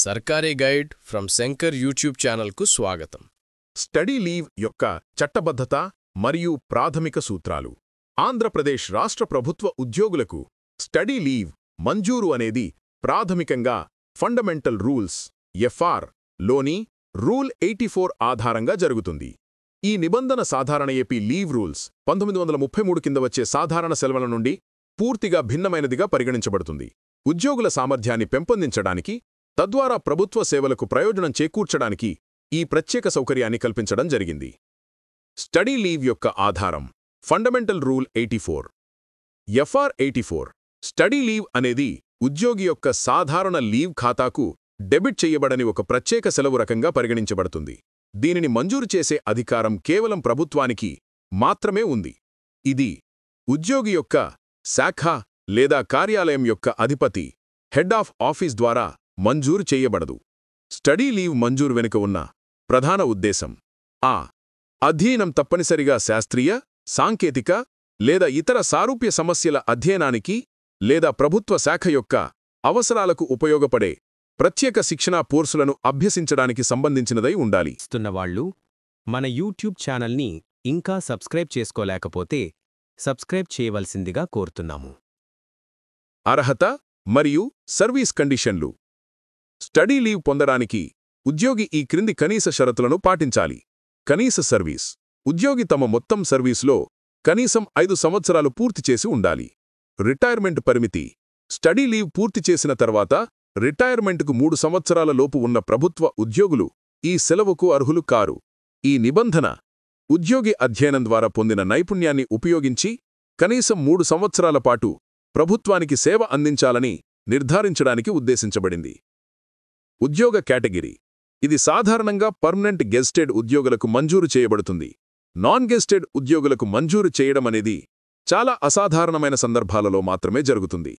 సర్కారీ guide from Shankar YouTube ఛానల్కు స్వాగతం. స్టడీ లీవ్ యొక్క చట్టబద్ధత మరియు ప్రాథమిక సూత్రాలు. ఆంధ్రప్రదేశ్ రాష్ట్ర ప్రభుత్వ ఉద్యోగులకు స్టడీ లీవ్ మంజూరు అనేది ప్రాథమికంగా ఫండమెంటల్ రూల్స్ ఎఫ్ఆర్ లోని రూల్ 84 ఆధారంగా జరుగుతుంది. ఈ నిబంధన సాధారణ ఏపీ లీవ్ రూల్స్ 1933 కింద వచ్చే సాధారణ సెలవుల నుండి పూర్తిగా భిన్నమైనదిగా పరిగణించబడుతుంది. ఉద్యోగుల సామర్థ్యాన్ని పెంపొందించడానికి, తద్వారా ప్రభుత్వ సేవలకు ప్రయోజనం చేకూర్చడానికి ఈ ప్రత్యేక సౌకర్యాన్ని కల్పించడం జరిగింది. స్టడీ లీవ్ యొక్క ఆధారం fundamental rule 84. FR 84. Study leave అనేది ఉద్యోగి యొక్క సాధారణ లీవ్ ఖాతాకు డెబిట్ చేయబడని ఒక ప్రత్యేక సెలవు రకంగా పరిగణించబడుతుంది. దీనిని మంజూరు చేసే అధికారం కేవలం ప్రభుత్వానికి మాత్రమే ఉంది. ఇది ఉద్యోగి యొక్క శాఖ లేదా కార్యాలయం యొక్క అధిపతి హెడ్ ఆఫ్ ఆఫీస్ ద్వారా మంజూరు చేయబడదు. స్టడీ లీవ్ మంజూరు వెనుక ఉన్న ప్రధాన ఉద్దేశం అధ్యయనం తప్పనిసరిగా శాస్త్రీయ, సాంకేతిక లేదా ఇతర సారూప్య సమస్యల అధ్యయనానికి లేదా ప్రభుత్వ శాఖ యొక్క అవసరాలకు ఉపయోగపడే ప్రత్యేక శిక్షణా కోర్సులను అభ్యసించడానికి సంబంధించినదై ఉండాలి. వాళ్ళు మన యూట్యూబ్ ఛానల్ని ఇంకా సబ్స్క్రైబ్ చేసుకోలేకపోతే సబ్స్క్రైబ్ చేయవలసిందిగా కోరుతున్నాము. అర్హత మరియు సర్వీస్ కండిషన్లు. స్టడీ లీవ్ పొందడానికి ఉద్యోగి ఈ క్రింది కనీస షరతులను పాటించాలి. కనీస సర్వీస్. ఉద్యోగి తమ మొత్తం సర్వీస్లో కనీసం 5 సంవత్సరాలు పూర్తి చేసి ఉండాలి. రిటైర్మెంట్ పరిమితి. స్టడీ లీవ్ పూర్తి చేసిన తర్వాత రిటైర్మెంట్కు 3 సంవత్సరాల లోపు ఉన్న ప్రభుత్వ ఉద్యోగులు ఈ సెలవుకు అర్హులు కారు. ఈ నిబంధన ఉద్యోగి అధ్యయనం ద్వారా పొందిన నైపుణ్యాన్ని ఉపయోగించి కనీసం 3 సంవత్సరాల పాటు ప్రభుత్వానికి సేవ అందించాలని నిర్ధారించడానికి ఉద్దేశించబడింది. ఉద్యోగ కేటగిరీ. ఇది సాధారణంగా పర్మనెంట్ గెజిటెడ్ ఉద్యోగులకు మంజూరు చేయబడుతుంది. నాన్ గెజిటెడ్ ఉద్యోగులకు మంజూరు చేయడం అనేది చాలా అసాధారణమైన సందర్భాలలో మాత్రమే జరుగుతుంది.